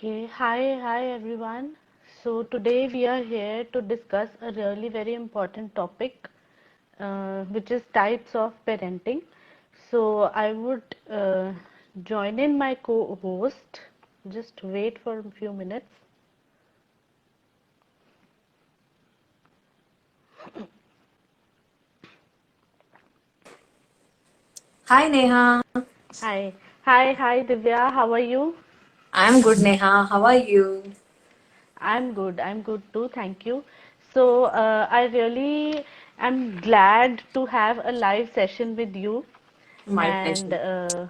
Hi everyone. So today we are here to discuss a really very important topic, which is types of parenting. So I would join in my co-host. Just wait for a few minutes. Hi Neha, Hi Divya. How are you? I'm good Neha. How are you? I'm good. I'm good too. Thank you. So I really am glad to have a live session with you, My and pleasure. uh,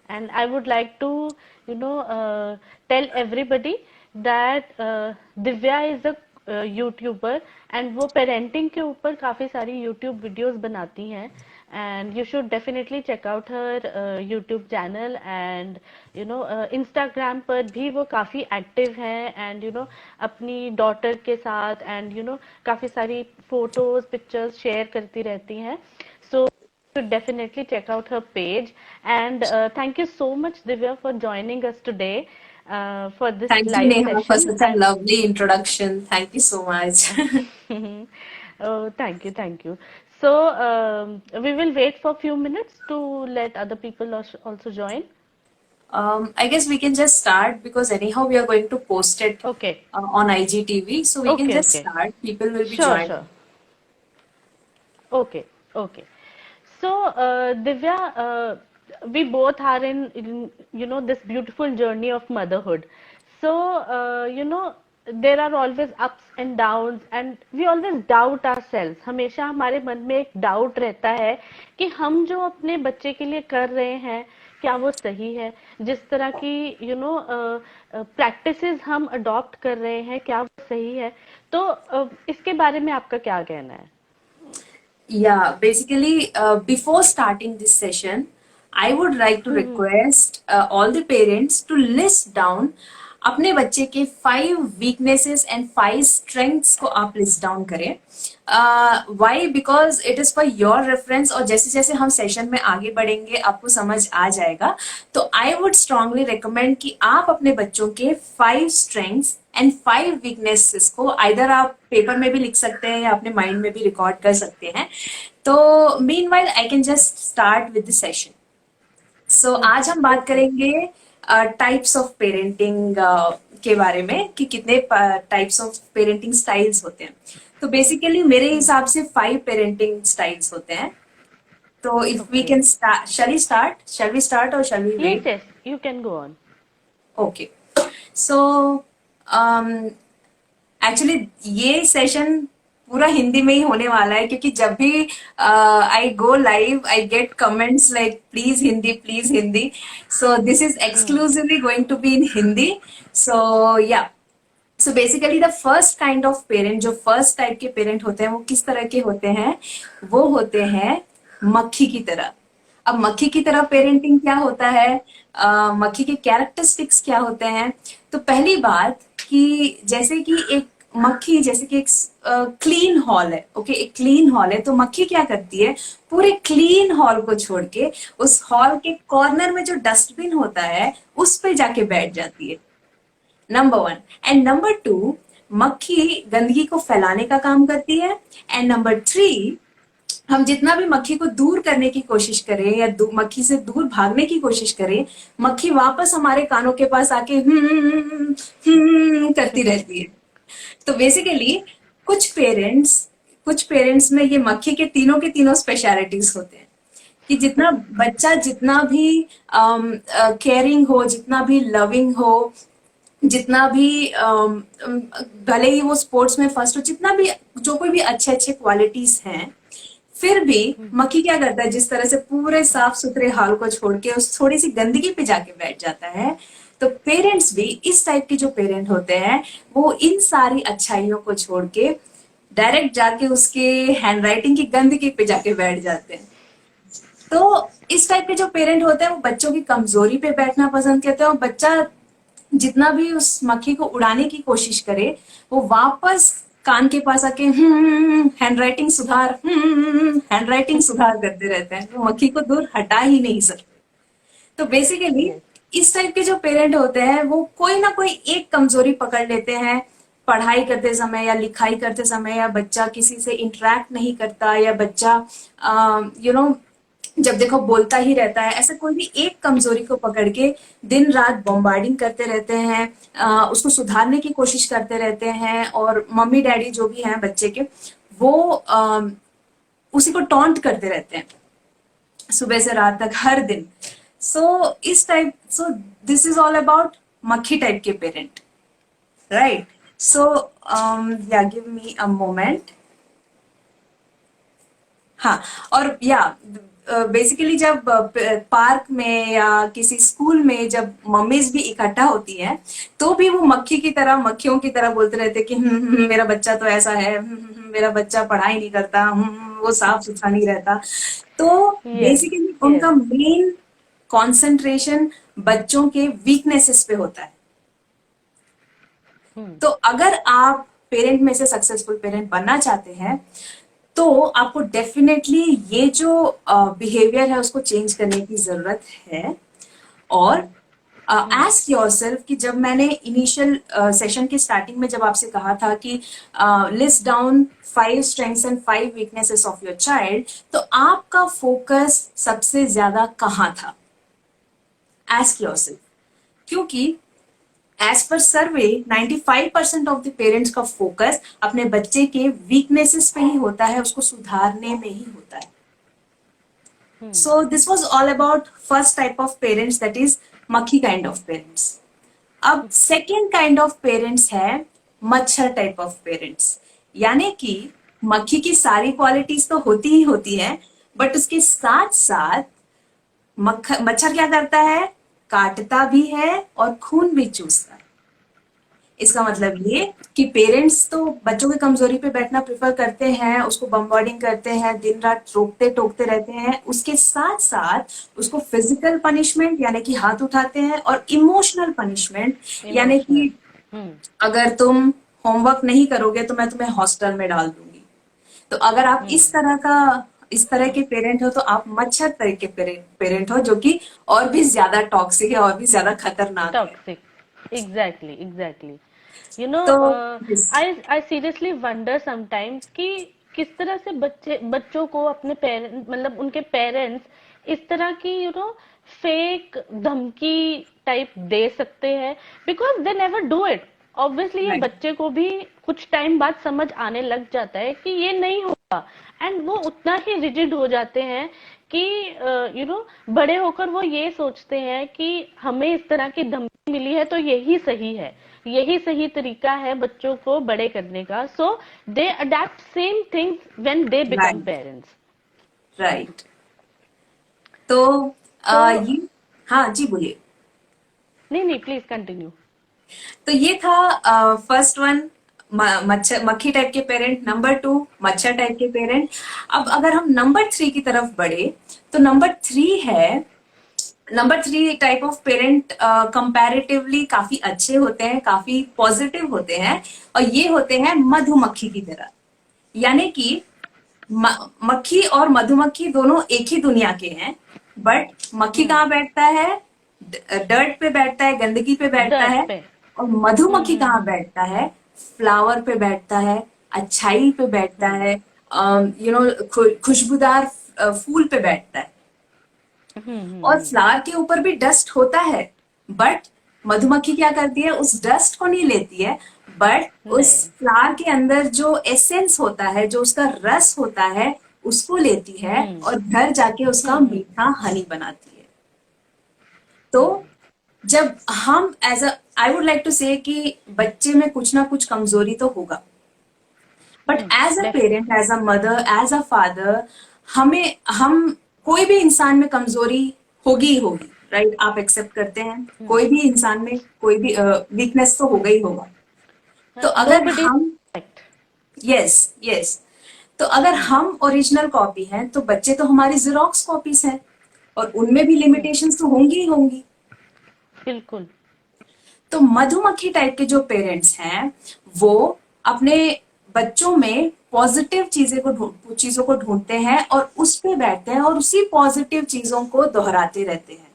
and I would like to, tell everybody that Divya is a YouTuber and वो parenting के ऊपर काफी सारी YouTube videos बनाती हैं and you should definitely check out her YouTube channel and Instagram पर भी वो काफी active है and अपनी daughter के साथ and काफी सारी photos pictures share करती रहती हैं so should definitely check out her page. And thank you so much, Divya, for joining us today for this Thank you live Neha for session. such a lovely introduction. Thank you so much. Oh, thank you. So we will wait for a few minutes to let other people also join. I guess we can just start because anyhow we are going to post it Okay, on IGTV, so we can just okay. start. People will be Sure, joining. sure. Okay, okay. So, Divya, we both are in this beautiful journey of motherhood. So, there are always ups and downs, and we always doubt ourselves. हमेशा हमारे मन में एक doubt रहता है कि हम जो अपने बच्चे के लिए कर रहे हैं, क्या वो सही है? जिस तरह की प्रैक्टिसेस हम अडॉप्ट कर रहे हैं, क्या वो सही है? तो इसके बारे में आपका क्या कहना है? Yeah, basically, before starting this session, I would like to request all the parents to list down अपने बच्चे के 5 weaknesses and 5 strengths को आप लिस्ट डाउन करें. Why? Because it is for your reference और जैसे जैसे हम सेशन में आगे बढ़ेंगे आपको समझ आ जाएगा. तो I would strongly recommend कि आप अपने बच्चों के 5 strengths एंड 5 weaknesses को आइदर आप पेपर में भी लिख सकते हैं या अपने माइंड में भी रिकॉर्ड कर सकते हैं. तो meanwhile I can just start with the session. So आज हम बात Okay. करेंगे टाइप्स ऑफ पेरेंटिंग के बारे में कि कितने टाइप्स ऑफ पेरेंटिंग स्टाइल्स होते हैं. तो बेसिकली मेरे हिसाब से 5 पेरेंटिंग स्टाइल्स होते हैं. तो if we Okay. Can start, shall we start और shall we Yes, wait? yes, you can go on. Okay. So actually ये सेशन पूरा हिंदी में ही होने वाला है क्योंकि जब भी I go live I get comments like please Hindi. So this is exclusively going to be in Hindi. So yeah, so basically the first kind of parent, जो फर्स्ट टाइप के पेरेंट होते हैं वो किस तरह के होते हैं? वो होते हैं मक्खी की तरह. अब मक्खी की तरह पेरेंटिंग क्या होता है? मक्खी के कैरेक्टरिस्टिक्स क्या होते हैं? तो पहली बात कि जैसे कि एक मक्खी, जैसे कि एक क्लीन हॉल है. ओके, एक क्लीन हॉल है तो मक्खी क्या करती है? पूरे क्लीन हॉल को छोड़ के उस हॉल के कॉर्नर में जो डस्टबिन होता है उस पे जाके बैठ जाती है. नंबर 1. एंड नंबर 2, मक्खी गंदगी को फैलाने का काम करती है. एंड नंबर 3, हम जितना भी मक्खी को दूर करने की कोशिश करें या मक्खी से दूर भागने की कोशिश करें, मक्खी वापस हमारे कानों के पास आके करती रहती है. तो बेसिकली कुछ पेरेंट्स में ये मक्खी के तीनों स्पेशलिटीज होते हैं कि जितना बच्चा जितना भी केयरिंग हो, जितना भी लविंग हो, जितना भी भले ही वो स्पोर्ट्स में फर्स्ट हो, जितना भी जो कोई भी अच्छे अच्छे क्वालिटीज हैं, फिर भी मक्खी क्या करता है? जिस तरह से पूरे साफ सुथरे हाल को छोड़ के उस थोड़ी सी गंदगी पे जाके बैठ जाता है, तो पेरेंट्स भी इस टाइप के जो पेरेंट होते हैं वो इन सारी अच्छाइयों को छोड़ के डायरेक्ट जाके उसके हैंडराइटिंग की गंदगी पे जाके बैठ जाते हैं. तो इस टाइप के जो पेरेंट होते हैं वो बच्चों की कमजोरी पे बैठना पसंद करते हैं और बच्चा जितना भी उस मक्खी को उड़ाने की कोशिश करे वो वापस कान के पास आके हैंडराइटिंग सुधार करते रहते हैं. वो मक्खी को दूर हटा ही नहीं सकते. तो बेसिकली Yes. इस टाइप के जो पेरेंट होते हैं वो कोई ना कोई एक कमजोरी पकड़ लेते हैं, पढ़ाई करते समय या लिखाई करते समय, या बच्चा किसी से इंटरेक्ट नहीं करता, या बच्चा यू नो जब देखो बोलता ही रहता है, ऐसा कोई भी एक कमजोरी को पकड़ के दिन रात बॉम्बार्डिंग करते रहते हैं, उसको सुधारने की कोशिश करते रहते हैं, और मम्मी डैडी जो भी हैं बच्चे के, वो उसी को टॉन्ट करते रहते हैं सुबह से रात तक हर दिन। सो दिस इज ऑल अबाउट मक्खी टाइप के पेरेंट, राइट? सो या गिव मी अ मोमेंट। हाँ, और या बेसिकली जब पार्क में या किसी स्कूल में जब मम्मीज भी इकट्ठा होती हैं, तो भी वो मक्खी की तरह, मक्खियों की तरह बोलते रहते कि मेरा बच्चा तो ऐसा है, मेरा बच्चा पढ़ाई नहीं करता, वो साफ सुथरा नहीं रहता। तो Yes, बेसिकली yes. उनका मेन कंसंट्रेशन बच्चों के वीकनेसेस पे होता है। Hmm. तो अगर आप पेरेंट में से सक्सेसफुल पेरेंट बनना चाहते हैं, तो आपको डेफिनेटली ये जो बिहेवियर है उसको चेंज करने की जरूरत है। और Hmm. आस्क योरसेल्फ कि जब मैंने इनिशियल सेशन के स्टार्टिंग में जब आपसे कहा था कि list down 5 strengths and 5 weaknesses of your child, तो आपका फोकस सबसे ज्यादा कहाँ था? आस्क योरसेल्फ, क्योंकि as per survey 95% of the parents का फोकस अपने बच्चे के वीकनेसेस पे ही होता है, उसको सुधारने में ही होता है। Hmm. So this was all about first type of parents, that is मक्खी kind of parents. अब सेकेंड काइंड ऑफ पेरेंट्स है मच्छर टाइप ऑफ पेरेंट्स। यानी कि मक्खी की सारी क्वालिटीज तो होती ही होती है, बट उसके साथ साथ मच्छर क्या करता है? काटता भी है और खून भी चूसता है। इसका मतलब ये कि पेरेंट्स तो बच्चों की कमजोरी पे बैठना प्रेफर करते हैं, उसको बम्बार्डिंग करते हैं, दिन रात रोकते टोकते रहते हैं, उसके साथ साथ उसको फिजिकल पनिशमेंट यानी कि हाथ उठाते हैं, और इमोशनल पनिशमेंट यानी Emotional. कि Hmm. अगर तुम होमवर्क नहीं करोगे तो मैं तुम्हें हॉस्टल में डाल दूंगी। तो अगर आप Hmm. इस तरह के पेरेंट हो, तो आप मच्छर तरह के पेरेंट हो, जो कि और भी ज्यादा टॉक्सिक है और भी ज्यादा खतरनाक है। Toxic. Exactly, exactly. You know, तो I seriously wonder sometimes कि किस तरह से बच्चों को अपने पेरेंट, मतलब उनके पेरेंट्स इस तरह की फेक धमकी टाइप दे सकते हैं, because they never do it. Obviously ये राइट, बच्चे को भी कुछ टाइम बाद समझ आने लग जाता है कि ये नहीं होगा, एंड वो उतना ही रिजिड हो जाते हैं कि बड़े होकर वो ये सोचते हैं कि हमें इस तरह की धमकी मिली है तो यही सही है, यही सही तरीका है बच्चों को बड़े करने का। So they adapt same things when they become right, parents. Right. तो तो ये, हाँ जी बोलिए। नहीं नहीं, प्लीज कंटिन्यू। तो ये था फर्स्ट वन, मच्छर मक्खी टाइप के पेरेंट। नंबर 2, मच्छर टाइप के पेरेंट। अब अगर हम नंबर 3 की तरफ बढ़े, तो number three type of parent comparatively काफी अच्छे होते हैं, काफी पॉजिटिव होते हैं, और ये होते हैं मधुमक्खी की तरह। यानी कि मक्खी और मधुमक्खी दोनों एक ही दुनिया के हैं, बट मक्खी हम्म। कहाँ बैठता है? डर्ट पे बैठता है, गंदगी पे बैठता डर्ट है। पे। और मधुमक्खी कहाँ बैठता है? फ्लावर पे बैठता है, अच्छाई पे बैठता हम्म। है, खुशबूदार फूल पे बैठता है। और हम्म। फ्लावर के ऊपर भी डस्ट होता है, बट मधुमक्खी क्या करती है? उस डस्ट को नहीं लेती है, बट उस नहीं। फ्लावर के अंदर जो एसेंस होता है, जो उसका रस होता है, उसको लेती है हम्म। और घर जाके उसका हम्म। मीठा हनी बनाती है। तो जब हम as a I would like to say कि बच्चे में कुछ ना कुछ कमजोरी तो होगा, but as a parent, definitely. As a mother, as a father, हम कोई भी इंसान में कमजोरी होगी ही होगी, राइट? आप एक्सेप्ट करते हैं कोई भी इंसान में कोई भी वीकनेस तो होगा ही होगा। तो नो अगर बडी हम, परफेक्ट। यस, यस, तो अगर हम ओरिजिनल कॉपी हैं, तो बच्चे तो हमारी जेरोक्स कॉपीज हैं, और उनमें भी लिमिटेशंस तो होंगी ही होंगी। बिल्कुल। तो मधुमक्खी टाइप के जो पेरेंट्स हैं, वो अपने बच्चों में पॉजिटिव चीजों को ढूंढते हैं, और उस पे बैठते हैं, और उसी पॉजिटिव चीजों को दोहराते रहते हैं।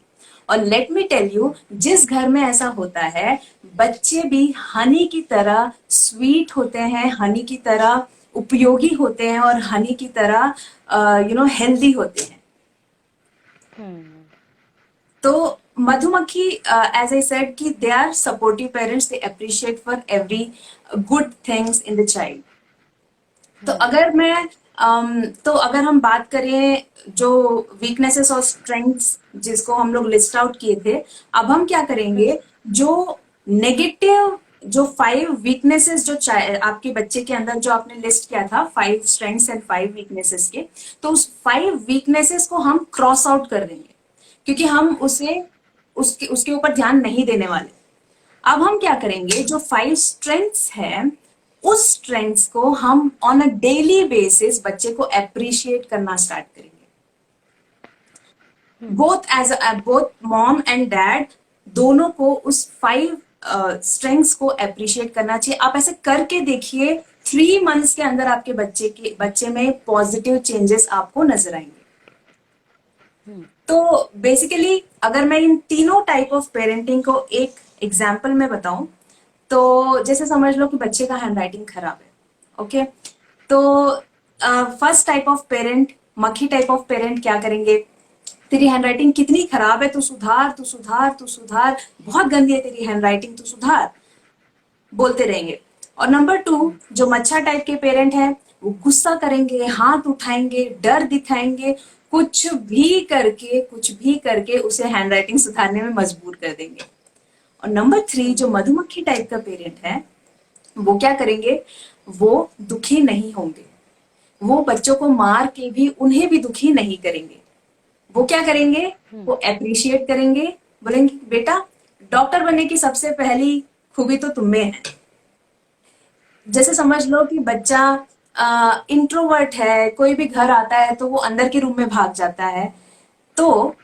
और लेट मी टेल यू, जिस घर में ऐसा होता है, बच्चे भी हनी की तरह स्वीट होते हैं, हनी की तरह उपयोगी होते हैं, और हनी की तरह हेल्दी होते हैं. हम्म. तो मधुमक्खी, एज आई सेड, कि they are supportive parents, they appreciate for every good things in the child. तो अगर हम बात करें जो वीकनेसेस और स्ट्रेंथ्स जिसको हम लोग लिस्ट आउट किए थे, अब हम क्या करेंगे, जो नेगेटिव, जो 5 वीकनेसेस जो आपके बच्चे के अंदर जो आपने लिस्ट किया था, 5 स्ट्रेंथ्स एंड 5 वीकनेसेस के, तो उस 5 वीकनेसेस को हम क्रॉस आउट कर देंगे, क्योंकि हम उसे उसके उसके ऊपर ध्यान नहीं देने वाले. अब हम क्या करेंगे, जो 5 स्ट्रेंथ्स है, उस स्ट्रेंथ्स को हम ऑन अ डेली बेसिस बच्चे को अप्रिशिएट करना स्टार्ट करेंगे. बोथ मॉम एंड डैड, दोनों को उस 5 स्ट्रेंथ्स को अप्रिशिएट करना चाहिए. आप ऐसे करके देखिए, 3 मंथ्स के अंदर आपके बच्चे में पॉजिटिव चेंजेस आपको नजर आएंगे. तो बेसिकली अगर मैं इन तीनों टाइप ऑफ पेरेंटिंग को एक एग्जाम्पल में बताऊं, तो जैसे समझ लो कि बच्चे का हैंडराइटिंग खराब है. ओके, तो फर्स्ट टाइप ऑफ पेरेंट, मक्खी टाइप ऑफ पेरेंट क्या करेंगे, तेरी हैंडराइटिंग कितनी खराब है, तू सुधार, तू सुधार, तू सुधार, बहुत गंदी है तेरी हैंडराइटिंग, तू सुधार, बोलते रहेंगे. और नंबर 2, जो मच्छर टाइप के पेरेंट हैं, वो गुस्सा करेंगे, हाथ उठाएंगे, डर दिखाएंगे, कुछ भी करके उसे हैंडराइटिंग सुधारने में मजबूर कर देंगे. और नंबर 3, जो मधुमक्खी टाइप का पेरेंट है, वो क्या करेंगे, वो दुखी नहीं होंगे, वो बच्चों को मार के भी उन्हें भी दुखी नहीं करेंगे. वो क्या करेंगे, वो अप्रिशिएट करेंगे, बोलेंगे बेटा, डॉक्टर बनने की सबसे पहली खूबी तो तुम में है. जैसे समझ लो कि बच्चा इंट्रोवर्ट है, कोई भी घर आता है तो वो अंदर के रूम में भाग जाता है. तो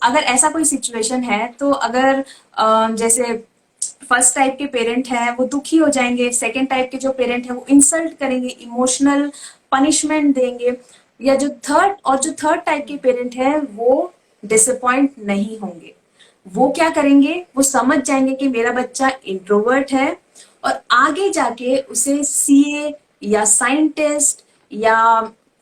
अगर ऐसा कोई सिचुएशन है, तो अगर जैसे फर्स्ट टाइप के पेरेंट हैं वो दुखी हो जाएंगे, सेकंड टाइप के जो पेरेंट हैं वो इंसल्ट करेंगे, इमोशनल पनिशमेंट देंगे, या जो थर्ड टाइप के पेरेंट हैं वो डिसअपॉइंट नहीं होंगे. वो क्या करेंगे, वो समझ जाएंगे कि मेरा बच्चा इंट्रोवर्ट है, और आगे जाके उसे सीए या साइंटिस्ट या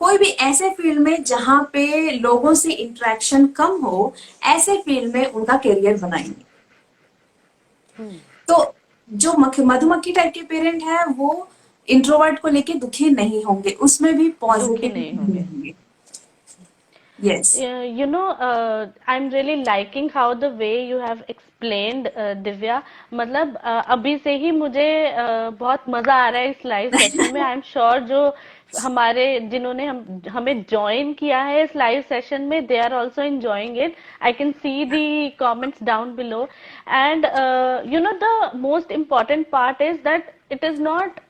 कोई भी ऐसे फील्ड में जहां पे लोगों से इंटरेक्शन कम हो, ऐसे फील्ड में उनका करियर बनाएंगे. तो जो मधुमक्खी टाइप के पेरेंट है, वो इंट्रोवर्ट को लेके दुखी नहीं होंगे, उसमें भी दुखी पॉजिटिव नहीं होंगे. होंगे. Yes. I'm really liking how the way you have explained, Divya. मतलब अभी से ही मुझे बहुत मजा आ रहा है इस लाइव सेशन में. आई एम श्योर जो जिन्होंने हमें ज्वाइन किया है इस लाइव सेशन में, they are also enjoying it. I can see the comments down below. And the most important part is that it is not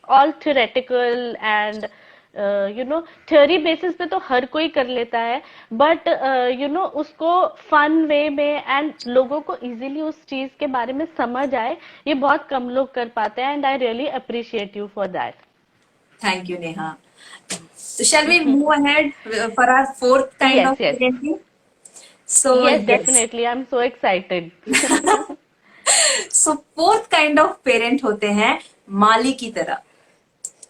all theoretical and theory basis पे तो हर कोई कर लेता है, बट उसको फन वे में and लोगों को इजीली उस चीज के बारे में समझ आए, ये बहुत कम लोग कर पाते हैं. And I really appreciate you for that. Thank you Neha. So shall we move ahead for our fourth kind of yes yes parenting? So yes, yes. Definitely, I am so excited. So fourth kind of parent होते हैं माली की तरह.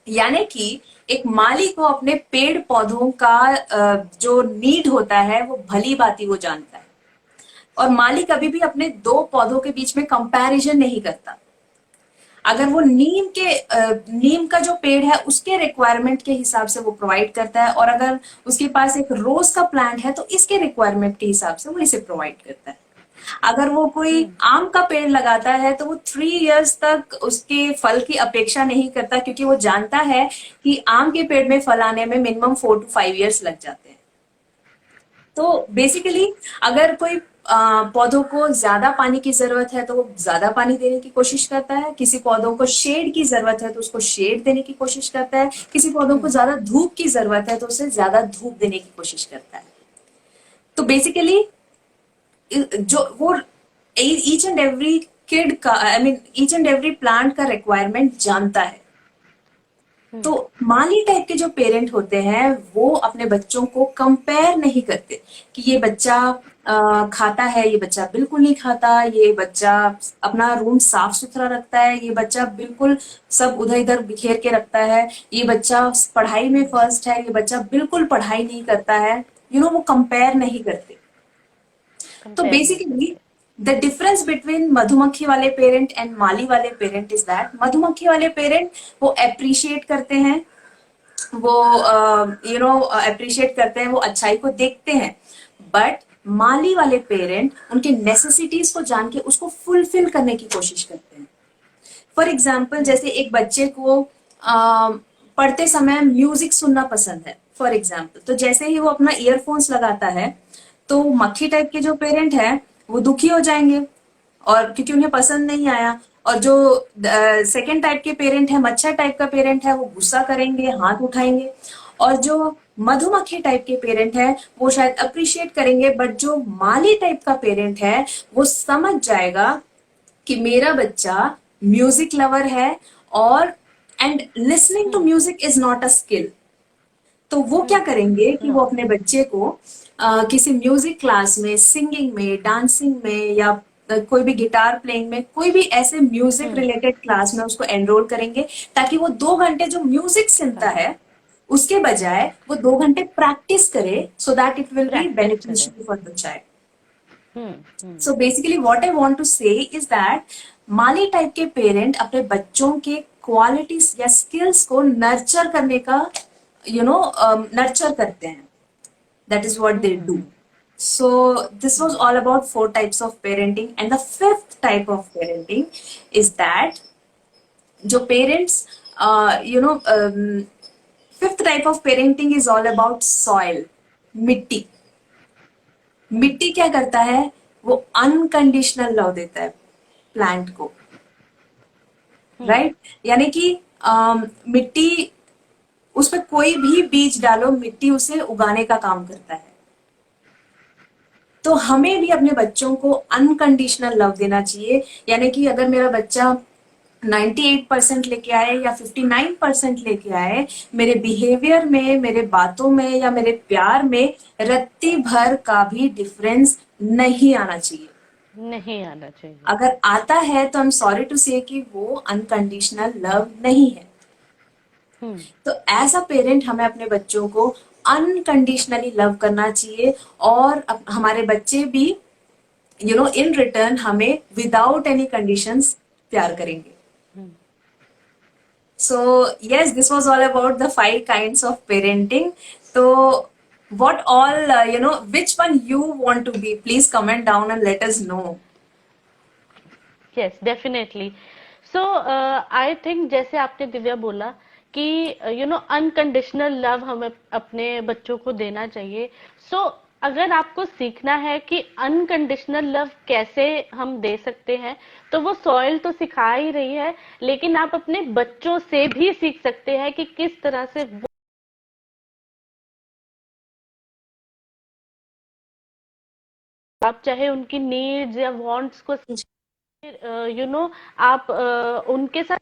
यानी कि एक माली को अपने पेड़ पौधों का जो नीड होता है वो भली भांति वो जानता है, और माली कभी भी अपने 2 पौधों के बीच में कंपैरिजन नहीं करता. अगर वो नीम का जो पेड़ है उसके रिक्वायरमेंट के हिसाब से वो प्रोवाइड करता है, और अगर उसके पास एक रोज का प्लांट है तो इसके रिक्वायरमेंट के हिसाब से वो इसे प्रोवाइड करता है. अगर वो कोई आम का पेड़ लगाता है तो वो 3 इयर्स तक उसके फल की अपेक्षा नहीं करता, क्योंकि वो जानता है कि आम के पेड़ में फल आने में मिनिमम 4 to 5 इयर्स लग जाते हैं. तो बेसिकली अगर कोई पौधों को ज्यादा पानी की जरूरत है तो वो ज्यादा पानी देने की कोशिश करता है, किसी पौधों को शेड की जरूरत है तो उसको शेड देने की कोशिश करता है, किसी पौधों को ज्यादा धूप की जरूरत है तो उसे ज्यादा धूप देने की कोशिश करता है. तो बेसिकली जो वो ईच एंड एवरी किड का, I mean each and every plant का रिक्वायरमेंट जानता है. तो माली टाइप के जो पेरेंट होते हैं वो अपने बच्चों को कंपेयर नहीं करते कि ये बच्चा खाता है, ये बच्चा बिल्कुल नहीं खाता, ये बच्चा अपना रूम साफ सुथरा रखता है, ये बच्चा बिल्कुल सब उधर इधर बिखेर के रखता है, ये बच्चा पढ़ाई में फर्स्ट है, ये बच्चा बिल्कुल पढ़ाई नहीं करता है, वो कंपेयर नहीं करते। तो कंपेयर नहीं बेसिकली करते। द डिफरेंस बिटवीन मधुमक्खी वाले पेरेंट एंड माली वाले पेरेंट इज दैट मधुमक्खी वाले पेरेंट वो अप्रिशिएट करते हैं, वो अप्रिशिएट करते हैं, वो अच्छाई को देखते हैं। बट माली वाले पेरेंट उनके नेसेसिटीज को जान के उसको फुलफिल करने की कोशिश करते हैं। फॉर एग्जाम्पल जैसे एक बच्चे को पढ़ते समय म्यूजिक सुनना पसंद है फॉर एग्जाम्पल, तो जैसे ही वो अपना ईयरफोन्स लगाता है तो मक्खी टाइप के जो पेरेंट है वो दुखी हो जाएंगे और क्योंकि उन्हें पसंद नहीं आया। और जो सेकेंड टाइप के पेरेंट है, मच्छर टाइप का पेरेंट है, वो गुस्सा करेंगे, हाथ उठाएंगे। और जो मधुमक्खी टाइप के पेरेंट है वो शायद अप्रिशिएट करेंगे, बट जो माली टाइप का पेरेंट है वो समझ जाएगा कि मेरा बच्चा म्यूजिक लवर है और and listening to music is not a skill. तो वो क्या करेंगे कि नो। वो अपने बच्चे को किसी म्यूजिक क्लास में, सिंगिंग में, डांसिंग में या कोई भी गिटार प्लेइंग में, कोई भी ऐसे म्यूजिक रिलेटेड क्लास में उसको एनरोल करेंगे ताकि वो 2 घंटे जो म्यूजिक सुनता है उसके बजाय वो 2 घंटे प्रैक्टिस करे so that it will be practice करें। Beneficial for the child. Hmm. So basically what I want to say is that माली टाइप के पेरेंट अपने बच्चों के क्वालिटीज या स्किल्स को नर्चर करने का नर्चर करते हैं। That is what they do. So this was all about 4 types of parenting, and the 5th type of parenting is that जो parents fifth type of parenting is all about soil, मिट्टी। मिट्टी क्या करता है, वो unconditional love देता है plant को, राइट यानी कि मिट्टी, उस पर कोई भी बीज डालो मिट्टी उसे उगाने का काम करता है। तो हमें भी अपने बच्चों को अनकंडीशनल लव देना चाहिए, यानी कि अगर मेरा बच्चा 98% लेके आए या 59% लेके आए, मेरे बिहेवियर में, मेरे बातों में या मेरे प्यार में रत्ती भर का भी डिफरेंस नहीं आना चाहिए। नहीं आना चाहिए। अगर आता है तो I am sorry to say कि वो अनकंडीशनल लव नहीं है। तो एज अ पेरेंट हमें अपने बच्चों को अनकंडीशनली लव करना चाहिए और हमारे बच्चे भी इन रिटर्न हमें विदाउट एनी कंडीशंस प्यार करेंगे। So yes, this was all about the 5 kinds of parenting. तो what all which one you want to be, please comment down and let us know. Yes definitely. So I think जैसे आपने दिव्या बोला कि unconditional love हमें अपने बच्चों को देना चाहिए। सो अगर आपको सीखना है कि अनकंडीशनल लव कैसे हम दे सकते हैं, तो वो सॉइल तो सिखा ही रही है, लेकिन आप अपने बच्चों से भी सीख सकते हैं कि किस तरह से आप चाहे उनकी नीड्स या वांट्स को आप उनके साथ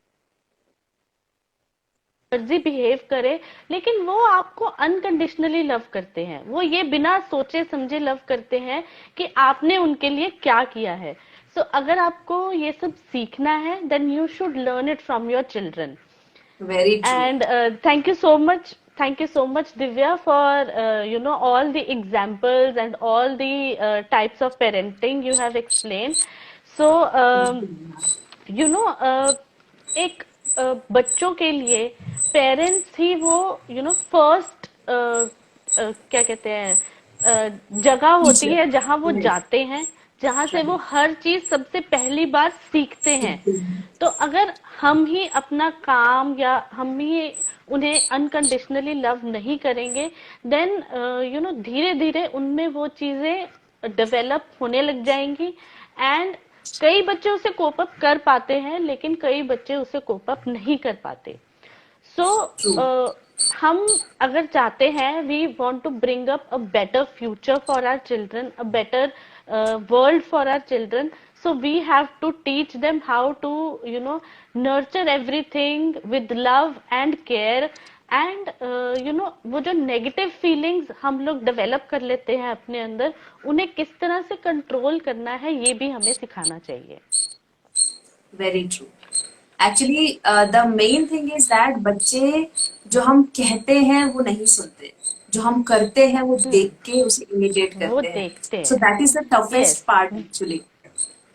फर्जी बिहेव करे, लेकिन वो आपको अनकंडीशनली लव करते हैं। वो ये बिना सोचे समझे लव करते हैं कि आपने उनके लिए क्या किया है। सो अगर आपको ये सब सीखना है, then you should learn it from your children. Very true. And thank you so much, Divya, for all the examples and all the types of parenting you have explained. So एक बच्चों के लिए पेरेंट्स ही वो first क्या कहते हैं जगह होती है जहां वो जाते हैं, जहां से वो हर चीज सबसे पहली बार सीखते हैं। तो अगर हम ही अपना काम या हम ही उन्हें अनकंडीशनली लव नहीं करेंगे, देन धीरे धीरे उनमें वो चीजें डेवलप होने लग जाएंगी। एंड कई बच्चे उसे कोप अप कर पाते हैं, लेकिन कई बच्चे उसे कोप अप नहीं कर पाते। सो हम अगर चाहते हैं, we want to bring up a better future for our children, a better world for our children, so we have to teach them how to nurture everything with love and care. And वो जो negative feelings हम लोग develop कर लेते हैं अपने अंदर, उन्हें किस तरह से कंट्रोल करना है ये भी हमें सिखाना चाहिए. Very true. Actually the main thing is that बच्चे जो हम कहते हैं वो नहीं सुनते, जो हम करते हैं वो देख के उसे इमिटेट वो करते हैं. देखते सो हैं. That is the toughest yes. Part actually.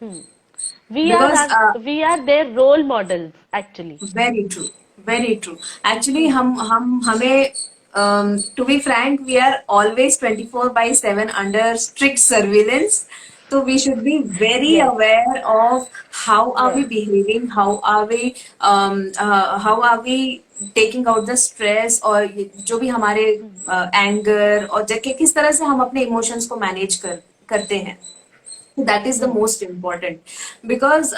We because are we are their role models actually. Very true, very true. Actually हम हमें to be frank we are always 24/7 under strict surveillance. So we should be very yes. aware of how are we yes. behaving, how are we taking out the stress, और जो भी हमारे anger और जबकि किस तरह से हम अपने इमोशंस को मैनेज करते हैं. That is the most important. Because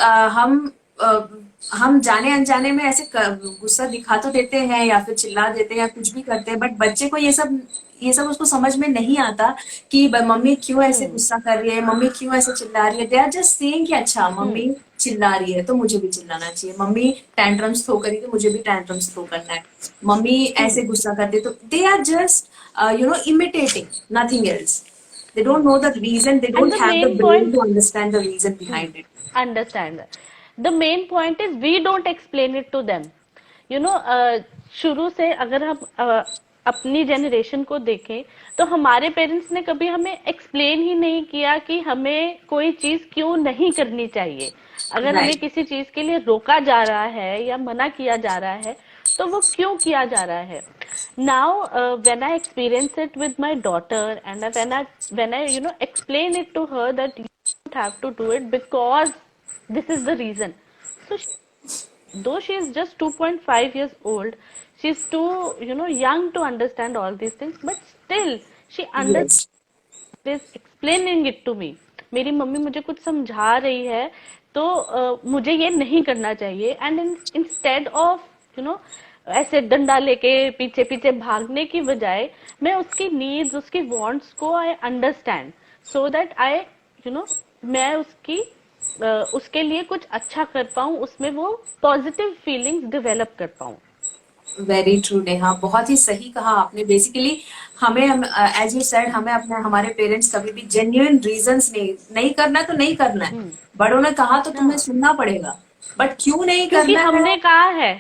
हम जाने अनजाने में ऐसे गुस्सा दिखा तो देते हैं या फिर चिल्ला देते हैं या कुछ भी करते हैं, बट बच्चे को ये सब उसको समझ में नहीं आता कि मम्मी क्यों ऐसे गुस्सा कर रही है, मम्मी क्यों ऐसे चिल्ला रही है. दे आर जस्ट सेइंग कि अच्छा मम्मी चिल्ला रही है तो मुझे भी चिल्लाना चाहिए, मम्मी टैंट्रम्स थ्रो करी तो मुझे भी टैंट्रम्स थ्रो करना है, मम्मी ऐसे गुस्सा करती है. तो they are just imitating, nothing else. They don't know the reason. They And don't the have the main brain point, to understand the reason behind it. understand that. The main point is we don't explain it to them. शुरू से अगर हम अपनी generation को देखें तो हमारे parents ने कभी हमें एक्सप्लेन ही नहीं किया कि हमें कोई चीज क्यों नहीं करनी चाहिए. अगर हमें Right. किसी चीज के लिए रोका जा रहा है या मना किया जा रहा है तो वो क्यों किया जा रहा है. Now when I experience it with my daughter, and when I explain it to her that you don't have to do it because this is the reason. So though she is just 2.5 years old, she's too young to understand all these things, but still she understands Yes. is explaining it to me. मेरी mummy मुझे कुछ समझा रही है तो मुझे ये नहीं करना चाहिए. एंड इंस्टेड ऑफ ऐसे डंडा लेके पीछे पीछे भागने की बजाय मैं उसकी नीड्स, उसकी वांट्स को I understand, so that I मैं उसके लिए कुछ अच्छा कर पाऊं, उसमें वो पॉजिटिव फीलिंग्स डेवलप कर पाऊं. वेरी ट्रू नेहा, बहुत ही सही कहा आपने. बेसिकली हमें एज यू सेड हमें अपने हमारे पेरेंट्स कभी भी जेन्युइन रीजंस नहीं करना तो नहीं करना है. बड़ों ने कहा तो तुम्हें हाँ, सुनना पड़ेगा, बट क्यों नहीं क्योंकि करना है. हमने कहा है.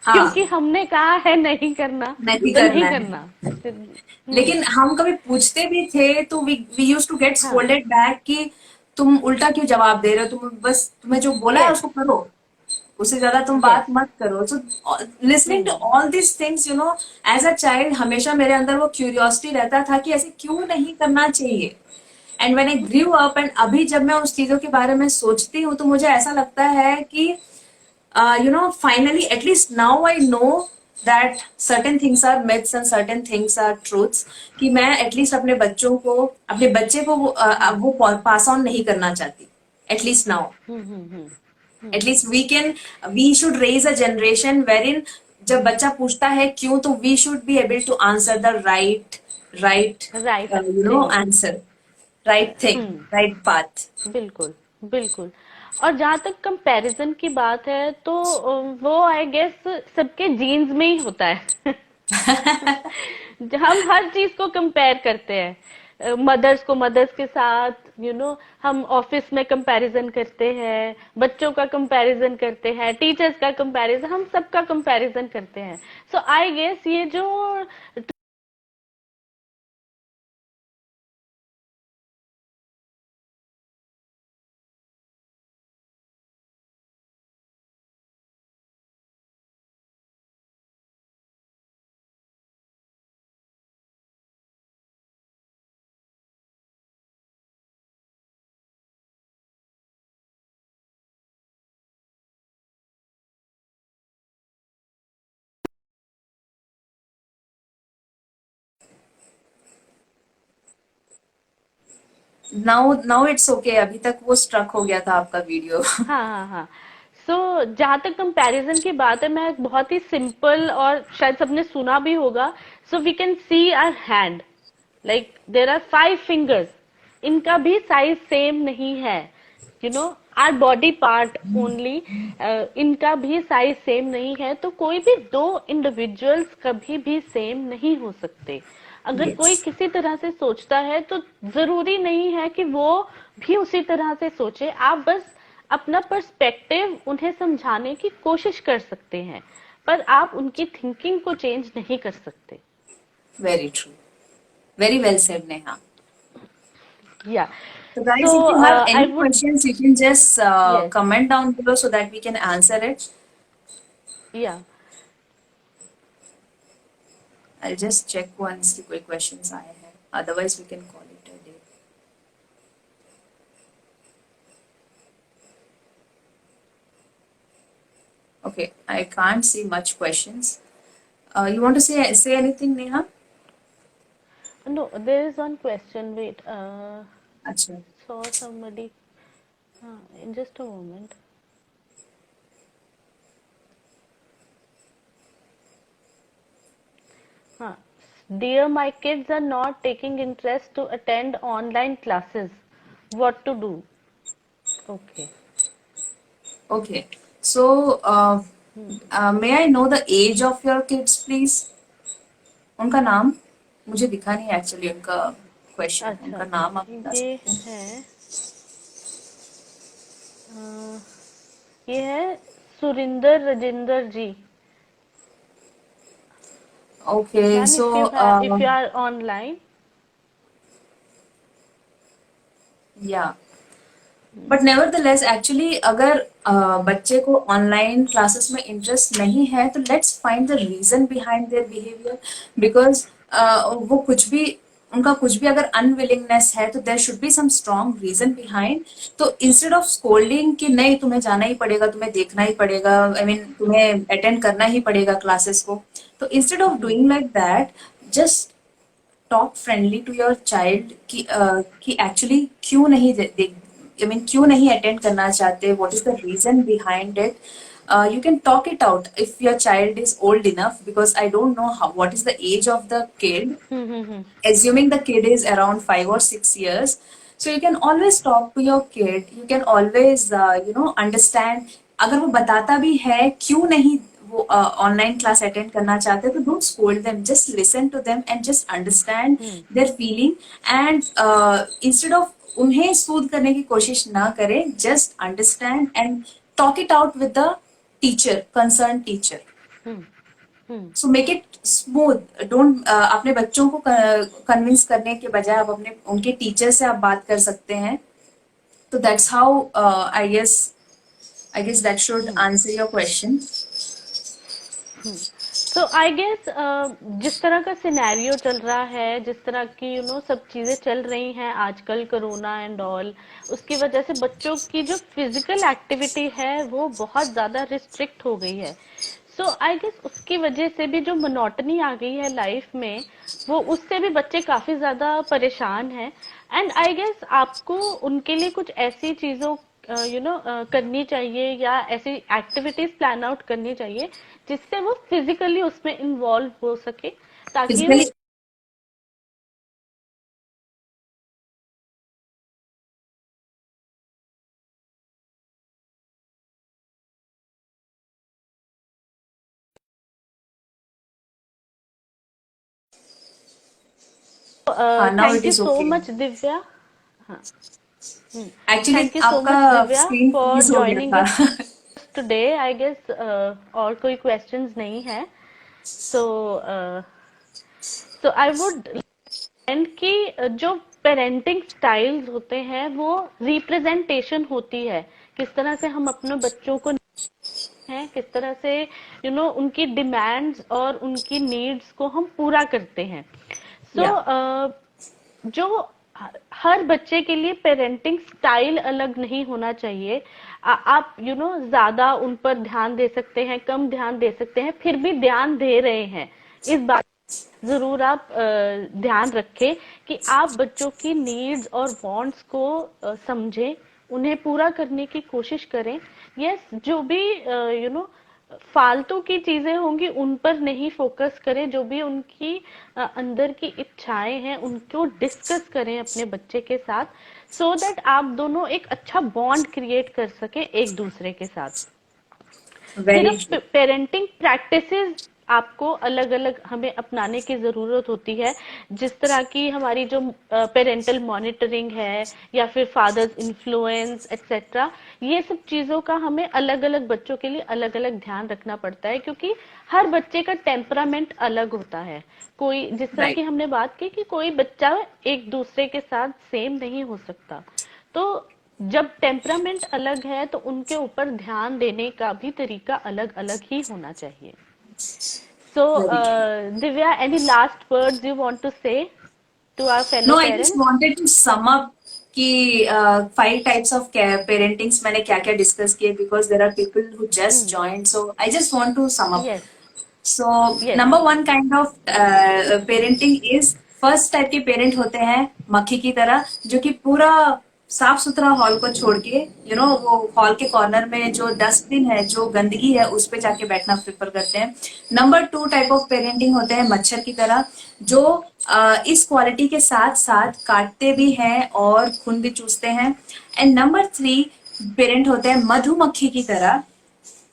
हाँ, क्योंकि हमने कहा है नहीं करना नहीं तो नहीं करना है. करना. लेकिन हम कभी पूछते भी थे तो वी यूज टू गेट हाँ. स्कोल्डेड बैक कि तुम उल्टा क्यों जवाब दे रहे हो, तुम बस तुम्हें जो बोला है यस. उसको करो, उससे ज्यादा तुम यस. बात मत करो. So listening to all this things as a child हमेशा मेरे अंदर वो क्यूरियोसिटी रहता था कि ऐसे क्यों नहीं करना चाहिए. And when I grew up and अभी जब मैं उस चीजों के बारे में सोचती हूँ तो मुझे ऐसा लगता है कि finally, at least now I know that certain things are myths and certain things are truths. कि मैं एटलीस्ट अपने बच्चे को वो पास ऑन नहीं करना चाहती. At least now, at least we should raise a generation where in जब बच्चा पूछता है क्यों तो we should be able to answer the right right thing. Answer, right thing, right path. बिल्कुल. बिल्कुल. और जहां तक कंपैरिजन की बात है तो वो आई गेस सबके जीन्स में ही होता है. हम हर चीज को कंपेयर करते हैं. मदर्स को मदर्स के साथ हम ऑफिस में कंपैरिजन करते हैं, बच्चों का कंपैरिजन करते हैं, टीचर्स का कंपैरिजन, हम सबका कंपैरिजन करते हैं. सो आई गेस ये जो नाउ इट्स ओके. अभी तक वो स्ट्रक हो गया था आपका वीडियो. हाँ हाँ हाँ. सो जहां तक कंपैरिजन की बात है, मैं एक बहुत ही सिंपल और शायद सबने सुना भी होगा. So we can see our hand, like there are 5 fingers, इनका भी साइज सेम नहीं है. आर बॉडी पार्ट ओनली, इनका भी साइज सेम नहीं है, तो कोई भी दो इंडिविजुअल्स कभी भी सेम नहीं हो सकते। अगर कोई Yes. किसी तरह से सोचता है तो जरूरी नहीं है कि वो भी उसी तरह से सोचे। आप बस अपना पर्सपेक्टिव उन्हें समझाने की कोशिश कर सकते हैं, पर आप उनकी थिंकिंग को चेंज नहीं कर सकते। Very true. Very well said, Neha. या So, guys, if so you have I any would, questions, you can just yes, comment down below so that we can answer it. या I'll just check once the quick questions I have. Otherwise, we can call it a day. Okay, I can't see much questions. You want to say anything, Neha? No there is one question, wait, Acha. saw somebody, in just a moment. Huh. Dear, my kids are not taking interest to attend online classes. What to do? Okay. Okay. So, may I know the age of your kids, please? उनका नाम मुझे दिखा नहीं actually उनका question, अच्छा, उनका नाम आप बता ये सकते हैं? है, अ, ये है सुरिंदर राजेंद्र जी। Okay, ma'am, so if you are online, yeah. But nevertheless actually अगर बच्चे को ऑनलाइन क्लासेस में इंटरेस्ट नहीं है तो let's find the reason behind their behaviour, because वो कुछ भी, उनका कुछ भी अगर अनविलिंगनेस है तो there should be some strong reason behind. तो इंस्टेड ऑफ स्कोल्डिंग कि नहीं तुम्हें जाना ही पड़ेगा, तुम्हें देखना ही पड़ेगा, आई मीन तुम्हें अटेंड करना ही पड़ेगा क्लासेस को, तो instead of doing like that, just talk friendly to your child कि एक्चुअली क्यों नहीं आई मीन क्यों नहीं अटेंड करना चाहते, what is the reason behind it. You can talk it out if your child is old enough, because I don't know what is the age of the kid. Hmm. Assuming the kid is around 5 or 6 years, so you can always talk to your kid. You can always understand. अगर वो बताता भी है क्यों नहीं वो online class attend करना चाहते, तो don't scold them, just listen to them and just understand hmm. Their feeling. And instead of उन्हें सूद करने की कोशिश ना करें, just understand and talk it out with the teacher, concern teacher. Hmm. Hmm. So make it smooth. Don't अपने बच्चों को कन्विंस करने के बजाय आप अपने उनके टीचर से आप बात कर सकते हैं। तो that's how I guess that should answer your question. So I guess जिस तरह का सिनेरियो चल रहा है, जिस तरह की सब चीजें चल रही हैं आजकल, कोरोना एंड ऑल, उसकी वजह से बच्चों की जो फिजिकल एक्टिविटी है वो बहुत ज्यादा रिस्ट्रिक्ट हो गई है। सो आई गेस उसकी वजह से भी जो मोनोटनी आ गई है लाइफ में, वो उससे भी बच्चे काफी ज्यादा परेशान हैं। एंड आई गेस आपको उनके लिए कुछ ऐसी चीजों करनी चाहिए, या ऐसी एक्टिविटीज प्लान आउट करनी चाहिए जिससे वो फिजिकली उसमें इन्वॉल्व हो सके, ताकि physically now it thank you is so okay. Much Divya. हाँ। एक्चुअली थैंक यू सो आपका much Divya screen for freeze हो गया ज्वाइनिंग था। टुडे। आई गेस और कोई क्वेश्चंस नहीं है। सो आई वुड एंड कि जो पेरेंटिंग स्टाइल्स होते हैं वो रिप्रेजेंटेशन होती है, किस तरह से हम अपने बच्चों को हैं, किस तरह से उनकी डिमांड्स और उनकी नीड्स को हम पूरा करते हैं। सो या जो हर बच्चे के लिए पेरेंटिंग स्टाइल अलग नहीं होना चाहिए। आप ज्यादा उन पर ध्यान दे सकते हैं, कम ध्यान दे सकते हैं, फिर भी ध्यान दे रहे हैं, इस बात जरूर आप ध्यान रखें कि आप बच्चों की नीड्स और वांट्स को समझें, उन्हें पूरा करने की कोशिश करें। यस, जो भी फालतू की चीजें होंगी उन पर नहीं फोकस करें, जो भी उनकी अंदर की इच्छाएं हैं उनको डिस्कस करें अपने बच्चे के साथ, सो दैट आप दोनों एक अच्छा बॉन्ड क्रिएट कर सकें एक दूसरे के साथ। वेरी सिर्फ ट्रू। पेरेंटिंग प्रैक्टिसेस आपको अलग अलग हमें अपनाने की जरूरत होती है, जिस तरह की हमारी जो पेरेंटल मॉनिटरिंग है या फिर फादर्स इन्फ्लुएंस एक्सेट्रा, ये सब चीजों का हमें अलग अलग बच्चों के लिए अलग अलग ध्यान रखना पड़ता है, क्योंकि हर बच्चे का टेम्परामेंट अलग होता है। कोई, जिस तरह की राइट। हमने बात की कि कोई बच्चा एक दूसरे के साथ सेम नहीं हो सकता, तो जब टेम्परामेंट अलग है तो उनके ऊपर ध्यान देने का भी तरीका अलग अलग ही होना चाहिए। So very true. Divya, any last words you want to say to our fellow no, I just parents? Wanted to sum up कि 5 टाइप्स ऑफ पेरेंटिंग्स मैंने क्या क्या डिस्कस किए, because there are people who just hmm. Joint, so I just want to sum up. Yes. So yes. Number one kind of parenting is, first type के parent होते हैं मक्खी की तरह, जो कि पूरा साफ सुथरा हॉल को छोड़ के, वो हॉल के कॉर्नर में जो डस्टबिन है, जो गंदगी है, उस पे जाके बैठना प्रेफर करते हैं. Number two type of parenting होते हैं मच्छर की तरह, जो इस क्वालिटी के साथ साथ काटते भी हैं और खून भी चूसते हैं. एंड नंबर थ्री पेरेंट होते हैं मधुमक्खी की तरह,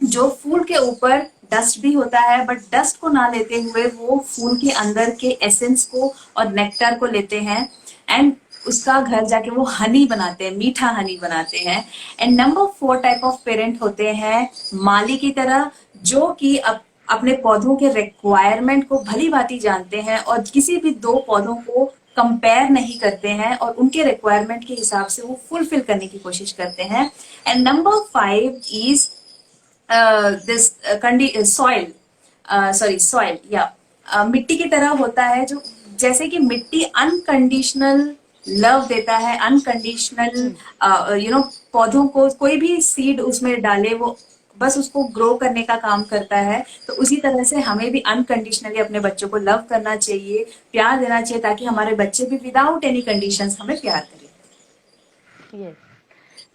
जो फूल के ऊपर डस्ट भी होता है, बट डस्ट को ना लेते हुए वो फूल के अंदर के एसेंस को और नेक्टर को लेते हैं, एंड उसका घर जाके वो हनी बनाते हैं, मीठा हनी बनाते हैं. And number four type of parent होते हैं माली की तरह, जो कि अपने पौधों के रिक्वायरमेंट को भली भांति जानते हैं और किसी भी दो पौधों को कंपेयर नहीं करते हैं, और उनके रिक्वायरमेंट के हिसाब से वो फुलफिल करने की कोशिश करते हैं. And number five is this soil, soil या मिट्टी की तरह होता है, जो जैसे कि मिट्टी अनकंडीशनल लव देता है, अनकंडीशनल, पौधों को कोई भी सीड उसमें डाले वो बस उसको ग्रो करने का काम करता है. तो उसी तरह से हमें भी अनकंडीशनली अपने बच्चों को लव करना चाहिए, प्यार देना चाहिए, ताकि हमारे बच्चे भी विदाउट एनी कंडीशंस हमें प्यार करें. Yes,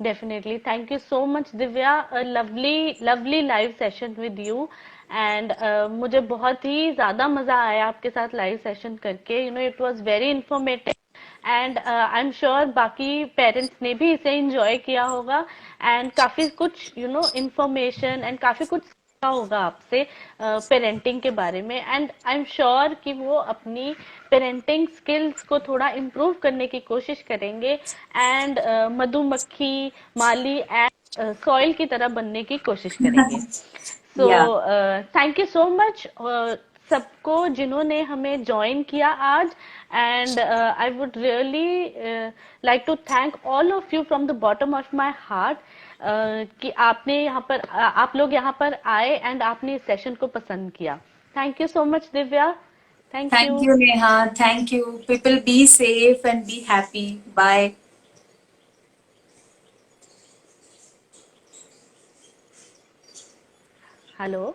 definitely. Thank you so much Divya, lovely lovely live session with you. And मुझे बहुत ही ज्यादा मजा आया आपके साथ लाइव सेशन करके, it was very informative, and I am sure बाकी पेरेंट्स ने भी इसे एंजॉय किया होगा, एंड काफी कुछ इंफॉर्मेशन एंड काफी कुछ सीखा होगा आपसे पेरेंटिंग के बारे में, एंड आई एम श्योर कि वो अपनी पेरेंटिंग स्किल्स को थोड़ा इम्प्रूव करने की कोशिश करेंगे, एंड मधुमक्खी, माली एंड सॉइल की तरह बनने की कोशिश करेंगे। सो या थैंक यू सो मच सबको जिन्होंने हमें ज्वाइन किया आज, and I would really like to thank all of you from the bottom of my heart, कि आपने यहाँ पर आप लोग यहाँ पर आए एंड आपने इस सेशन को पसंद किया। Thank you so much Divya. Thank thank you. You Neha, thank you. People be safe and be happy. Bye. Hello.